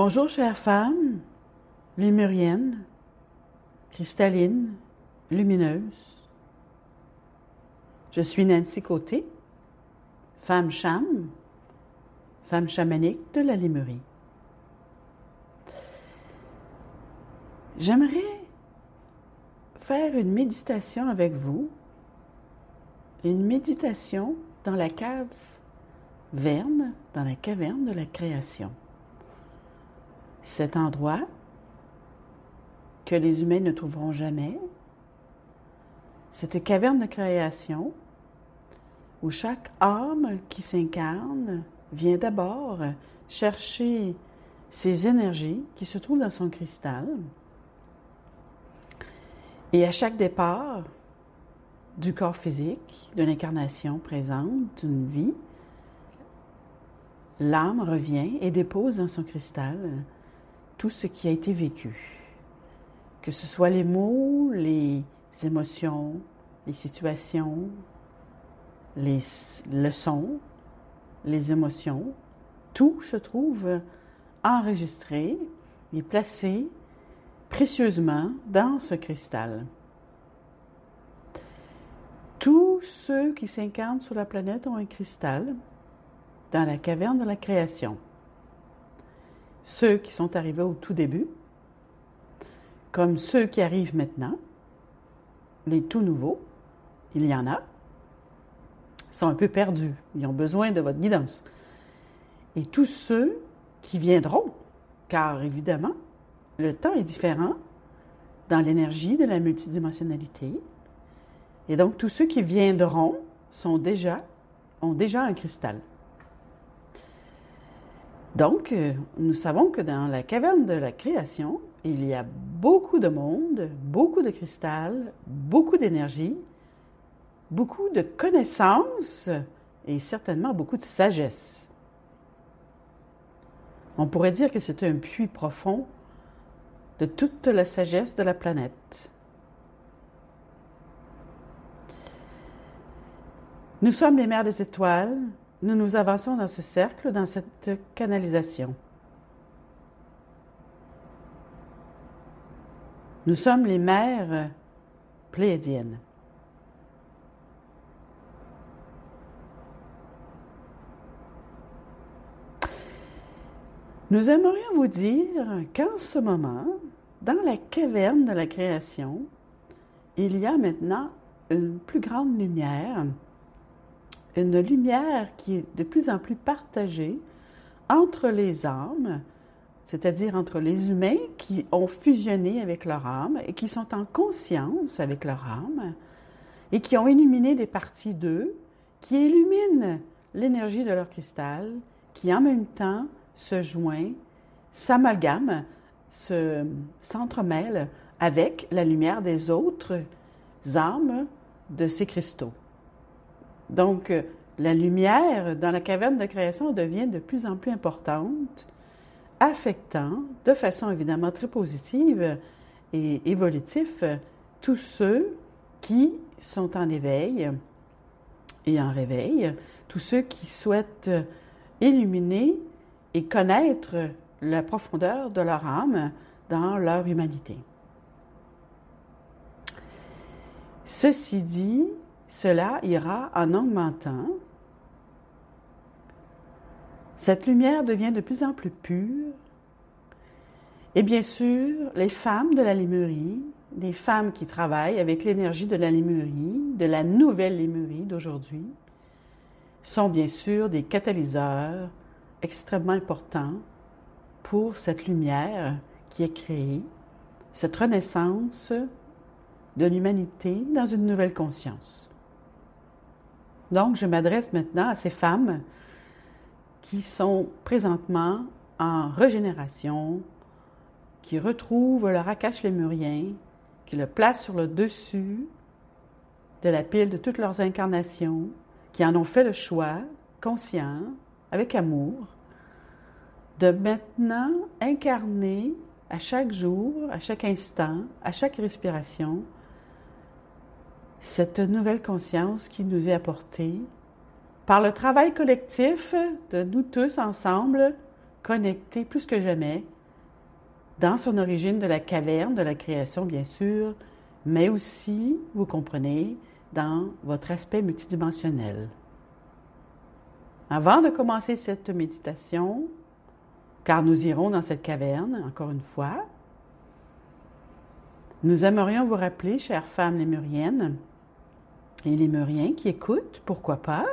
Bonjour, chère femme, lémurienne, cristalline, lumineuse. Je suis Nancy Côté, femme chamanique de la Lémurie. J'aimerais faire une méditation avec vous, une méditation dans la caverne de la création. Cet endroit que les humains ne trouveront jamais, cette caverne de création où chaque âme qui s'incarne vient d'abord chercher ces énergies qui se trouvent dans son cristal. Et à chaque départ du corps physique, d'une incarnation présente, d'une vie, l'âme revient et dépose dans son cristal tout ce qui a été vécu. Que ce soit les mots, les émotions, les situations, les leçons, les émotions, tout se trouve enregistré et placé précieusement dans ce cristal. Tous ceux qui s'incarnent sur la planète ont un cristal dans la caverne de la création. Ceux qui sont arrivés au tout début, comme ceux qui arrivent maintenant, les tout nouveaux, il y en a, sont un peu perdus, ils ont besoin de votre guidance. Et tous ceux qui viendront, car évidemment, le temps est différent dans l'énergie de la multidimensionnalité. Et donc, tous ceux qui viendront ont déjà un cristal. Donc, nous savons que dans la caverne de la création, il y a beaucoup de monde, beaucoup de cristal, beaucoup d'énergie, beaucoup de connaissances et certainement beaucoup de sagesse. On pourrait dire que c'est un puits profond de toute la sagesse de la planète. Nous sommes les mères des étoiles. Nous nous avançons dans ce cercle, dans cette canalisation. Nous sommes les mères pléiadiennes. Nous aimerions vous dire qu'en ce moment, dans la caverne de la création, il y a maintenant une plus grande lumière, une lumière qui est de plus en plus partagée entre les âmes, c'est-à-dire entre les humains qui ont fusionné avec leur âme et qui sont en conscience avec leur âme et qui ont illuminé des parties d'eux, qui illuminent l'énergie de leur cristal, qui en même temps se joint, s'amalgame, s'entremêle avec la lumière des autres âmes de ces cristaux. Donc, la lumière dans la caverne de création devient de plus en plus importante, affectant de façon évidemment très positive et évolutive tous ceux qui sont en éveil et en réveil, tous ceux qui souhaitent illuminer et connaître la profondeur de leur âme dans leur humanité. Ceci dit, cela ira en augmentant. Cette lumière devient de plus en plus pure. Et bien sûr, les femmes de la Lémurie, les femmes qui travaillent avec l'énergie de la Lémurie, de la nouvelle Lémurie d'aujourd'hui, sont bien sûr des catalyseurs extrêmement importants pour cette lumière qui est créée, cette renaissance de l'humanité dans une nouvelle conscience. Donc, je m'adresse maintenant à ces femmes qui sont présentement en régénération, qui retrouvent leur Akash lémurien, qui le placent sur le dessus de la pile de toutes leurs incarnations, qui en ont fait le choix, conscient, avec amour, de maintenant incarner à chaque jour, à chaque instant, à chaque respiration, cette nouvelle conscience qui nous est apportée par le travail collectif de nous tous ensemble connecté plus que jamais dans son origine de la caverne, de la création bien sûr, mais aussi, vous comprenez, dans votre aspect multidimensionnel. Avant de commencer cette méditation, car nous irons dans cette caverne, encore une fois, nous aimerions vous rappeler, chères femmes lémuriennes et lémuriens qui écoutent, pourquoi pas,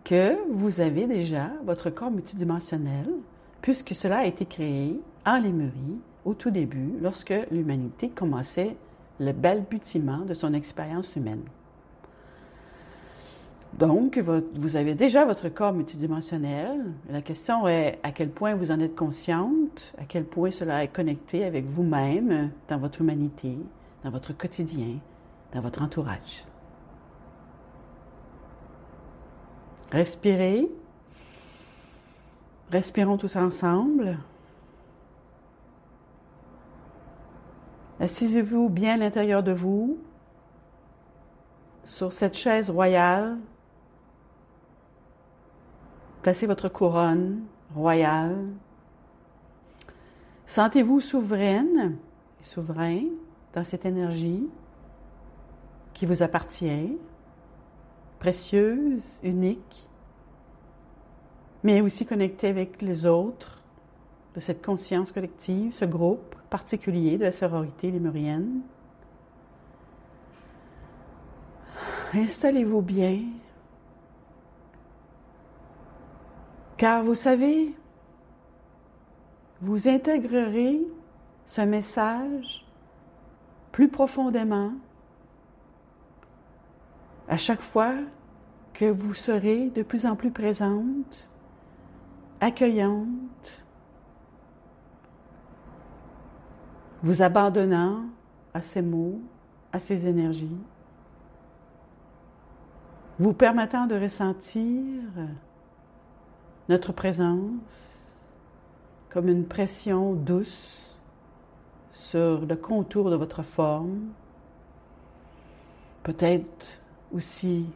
que vous avez déjà votre corps multidimensionnel, puisque cela a été créé en Lémurie, au tout début, lorsque l'humanité commençait le balbutiement de son expérience humaine. Donc, vous avez déjà votre corps multidimensionnel. La question est à quel point vous en êtes consciente, à quel point cela est connecté avec vous-même, dans votre humanité, dans votre quotidien, dans votre entourage. Respirez. Respirons tous ensemble. Assisez-vous bien à l'intérieur de vous, sur cette chaise royale. Placez votre couronne royale. Sentez-vous souveraine et souverain dans cette énergie qui vous appartient, précieuse, unique, mais aussi connectée avec les autres de cette conscience collective, ce groupe particulier de la sororité lémurienne. Installez-vous bien, car vous savez, vous intégrerez ce message plus profondément à chaque fois que vous serez de plus en plus présente, accueillante, vous abandonnant à ces mots, à ces énergies, vous permettant de ressentir notre présence comme une pression douce sur le contour de votre forme, peut-être aussi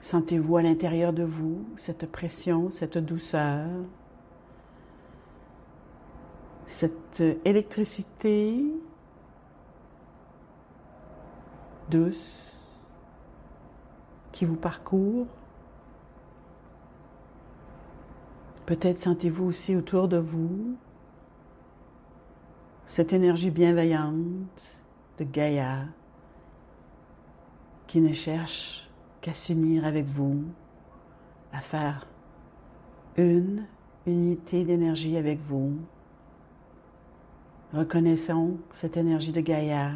sentez-vous à l'intérieur de vous cette pression, cette douceur, cette électricité douce qui vous parcourt. Peut-être sentez-vous aussi autour de vous cette énergie bienveillante de Gaïa qui ne cherche qu'à s'unir avec vous, à faire une unité d'énergie avec vous. Reconnaissons cette énergie de Gaïa.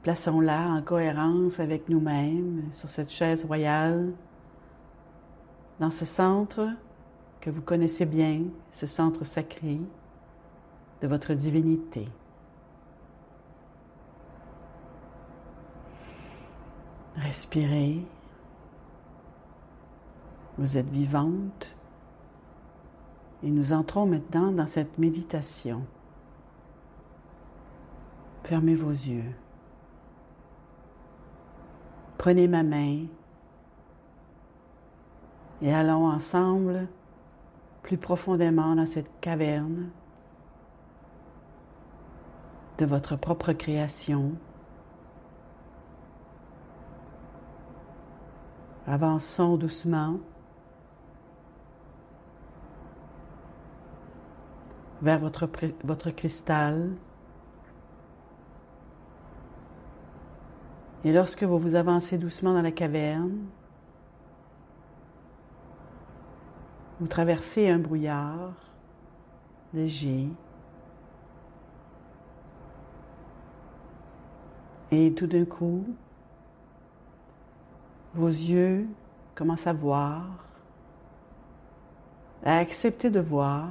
Plaçons-la en cohérence avec nous-mêmes sur cette chaise royale, dans ce centre que vous connaissez bien, ce centre sacré de votre divinité. Respirez. Vous êtes vivante et nous entrons maintenant dans cette méditation. Fermez vos yeux. Prenez ma main et allons ensemble plus profondément dans cette caverne de votre propre création. Avançons doucement vers votre cristal. Et lorsque vous vous avancez doucement dans la caverne, vous traversez un brouillard léger. Et tout d'un coup, vos yeux commencent à voir, à accepter de voir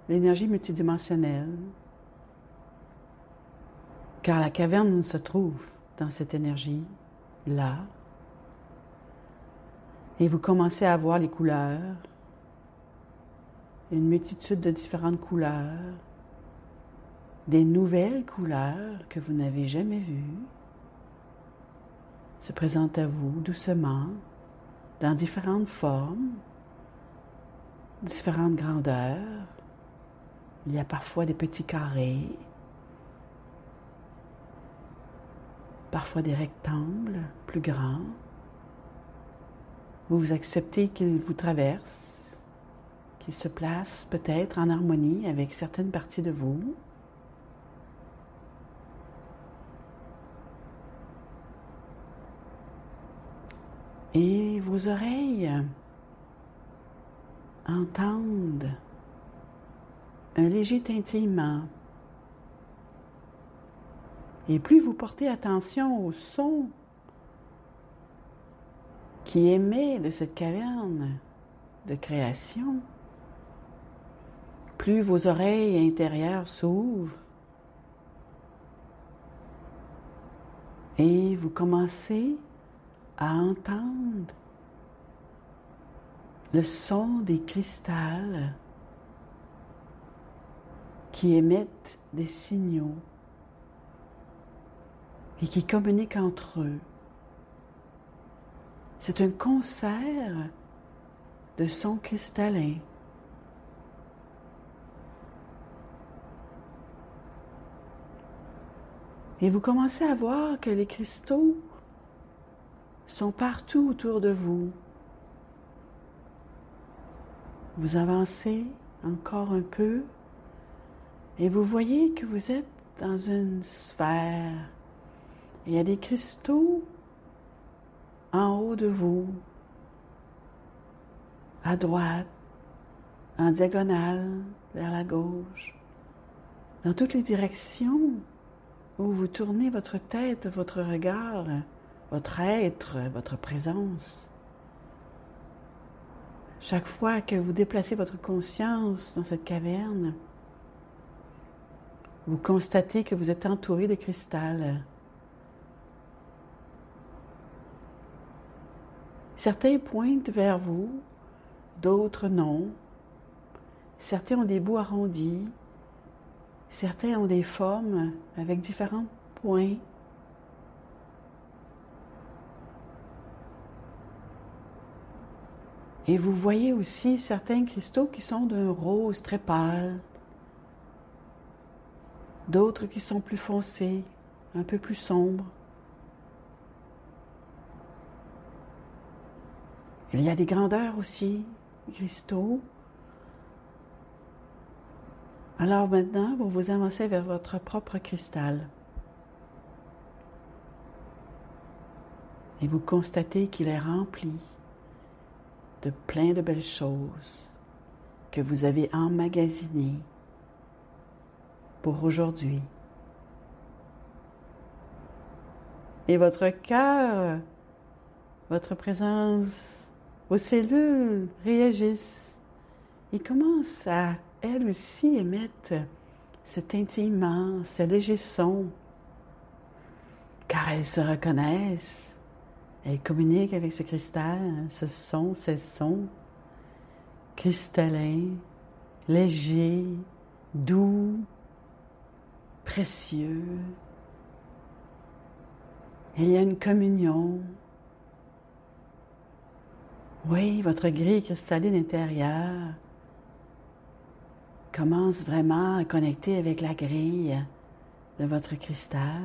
l'énergie multidimensionnelle, car la caverne se trouve dans cette énergie-là. Et vous commencez à voir les couleurs, une multitude de différentes couleurs, des nouvelles couleurs que vous n'avez jamais vues se présentent à vous doucement, dans différentes formes, différentes grandeurs. Il y a parfois des petits carrés, parfois des rectangles plus grands. Vous acceptez qu'ils vous traversent, qu'ils se placent peut-être en harmonie avec certaines parties de vous. Et vos oreilles entendent un léger tintillement. Et plus vous portez attention au son qui émet de cette caverne de création, plus vos oreilles intérieures s'ouvrent et vous commencez à entendre le son des cristals qui émettent des signaux et qui communiquent entre eux. C'est un concert de sons cristallins. Et vous commencez à voir que les cristaux sont partout autour de vous. Vous avancez encore un peu et vous voyez que vous êtes dans une sphère. Il y a des cristaux en haut de vous, à droite, en diagonale, vers la gauche, dans toutes les directions où vous tournez votre tête, votre regard, votre être, votre présence. Chaque fois que vous déplacez votre conscience dans cette caverne, vous constatez que vous êtes entouré de cristal. Certains pointent vers vous, d'autres non. Certains ont des bouts arrondis, certains ont des formes avec différents points. Et vous voyez aussi certains cristaux qui sont d'un rose très pâle, d'autres qui sont plus foncés, un peu plus sombres. Il y a des grandeurs aussi, cristaux. Alors maintenant, vous vous avancez vers votre propre cristal. Et vous constatez qu'il est rempli de plein de belles choses que vous avez emmagasinées pour aujourd'hui. Et votre cœur, votre présence, vos cellules réagissent et commencent à, elles aussi, émettre ce tintillement, ce léger son, car elles se reconnaissent. Elle communique avec ce cristal, ce son, ces sons cristallins, légers, doux, précieux. Il y a une communion. Oui, votre grille cristalline intérieure commence vraiment à connecter avec la grille de votre cristal.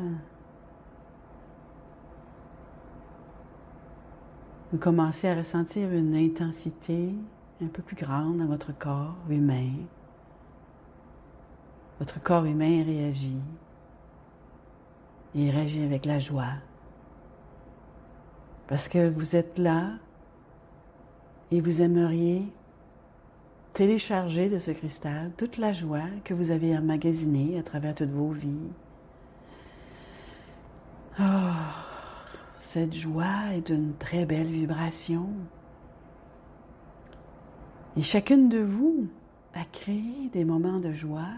Vous commencez à ressentir une intensité un peu plus grande dans votre corps humain. Votre corps humain réagit. Il réagit avec la joie. Parce que vous êtes là et vous aimeriez télécharger de ce cristal toute la joie que vous avez emmagasinée à travers toutes vos vies. Cette joie est d'une très belle vibration. Et chacune de vous a créé des moments de joie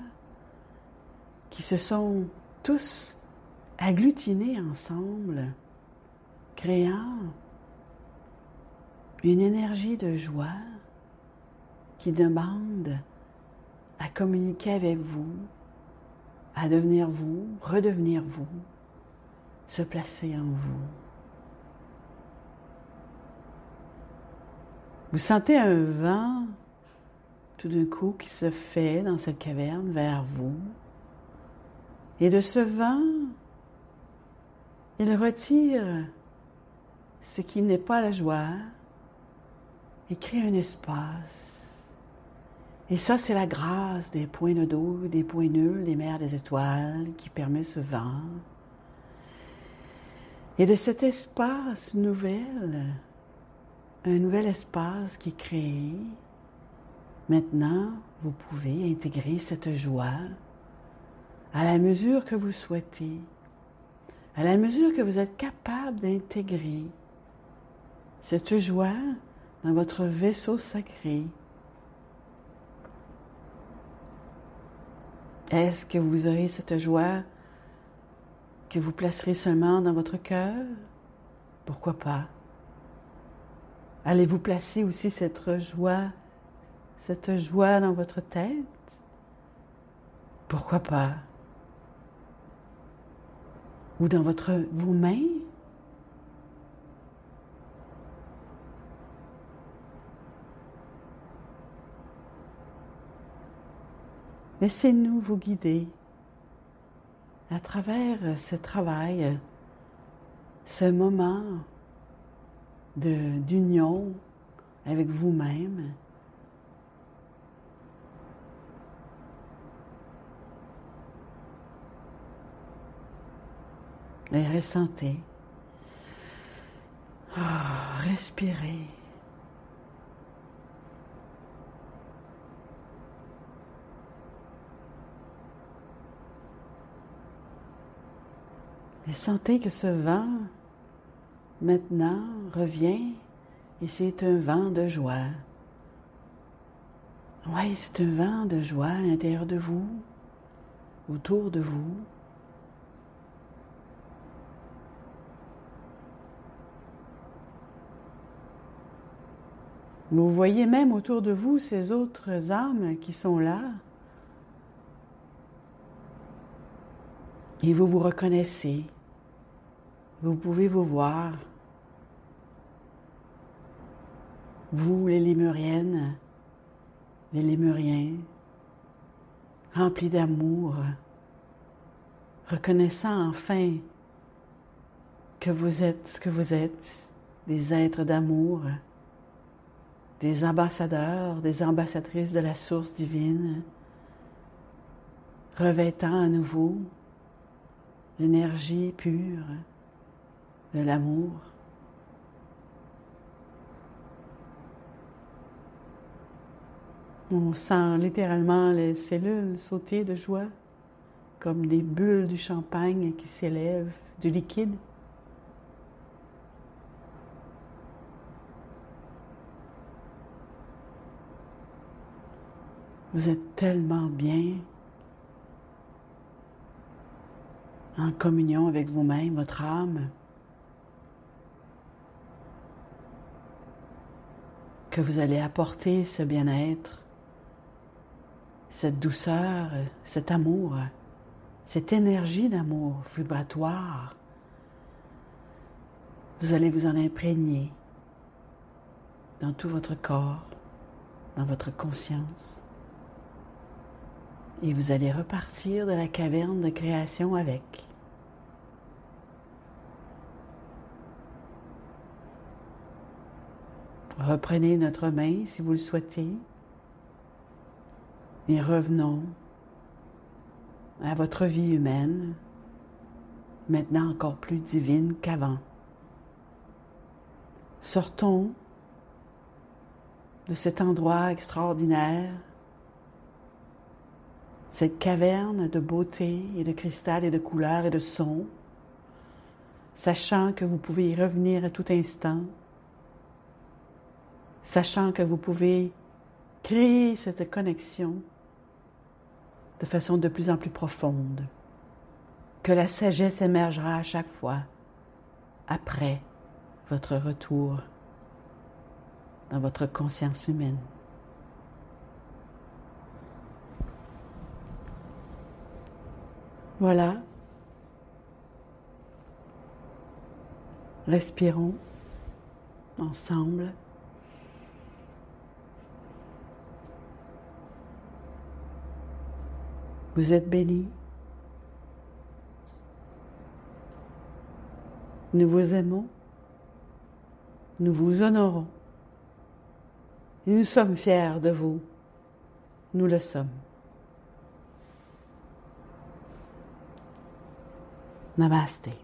qui se sont tous agglutinés ensemble, créant une énergie de joie qui demande à communiquer avec vous, à devenir vous, redevenir vous, se placer en vous. Vous sentez un vent tout d'un coup qui se fait dans cette caverne vers vous. Et de ce vent, il retire ce qui n'est pas la joie et crée un espace. Et ça, c'est la grâce des points de dos, des points nuls, des mers des étoiles qui permet ce vent. Et de cet espace nouvel, un nouvel espace qui est créé, maintenant, vous pouvez intégrer cette joie à la mesure que vous souhaitez, à la mesure que vous êtes capable d'intégrer cette joie dans votre vaisseau sacré. Est-ce que vous aurez cette joie que vous placerez seulement dans votre cœur? Pourquoi pas? Allez-vous placer aussi cette joie dans votre tête? Pourquoi pas? Ou dans vos mains? Laissez-nous vous guider à travers ce travail, ce moment d'union avec vous-même. Et ressentez. Respirez. Et sentez que ce vent, maintenant, revient et c'est un vent de joie. Oui, c'est un vent de joie à l'intérieur de vous, autour de vous. Vous voyez même autour de vous ces autres âmes qui sont là. Et vous vous reconnaissez. Vous pouvez vous voir. Vous, les Lémuriennes, les Lémuriens, remplis d'amour, reconnaissant enfin que vous êtes ce que vous êtes, des êtres d'amour, des ambassadeurs, des ambassadrices de la source divine, revêtant à nouveau l'énergie pure de l'amour. On sent littéralement les cellules sauter de joie, comme des bulles du champagne qui s'élèvent, du liquide. Vous êtes tellement bien en communion avec vous-même, votre âme, que vous allez apporter ce bien-être, cette douceur, cet amour, cette énergie d'amour vibratoire. Vous allez vous en imprégner dans tout votre corps, dans votre conscience. Et vous allez repartir de la caverne de création avec. Reprenez notre main si vous le souhaitez et revenons à votre vie humaine, maintenant encore plus divine qu'avant. Sortons de cet endroit extraordinaire, cette caverne de beauté et de cristal et de couleurs et de sons, sachant que vous pouvez y revenir à tout instant, sachant que vous pouvez créer cette connexion de façon de plus en plus profonde, que la sagesse émergera à chaque fois après votre retour dans votre conscience humaine. Voilà. Respirons ensemble. Vous êtes bénis. Nous vous aimons. Nous vous honorons. Et nous sommes fiers de vous. Nous le sommes. Namasté.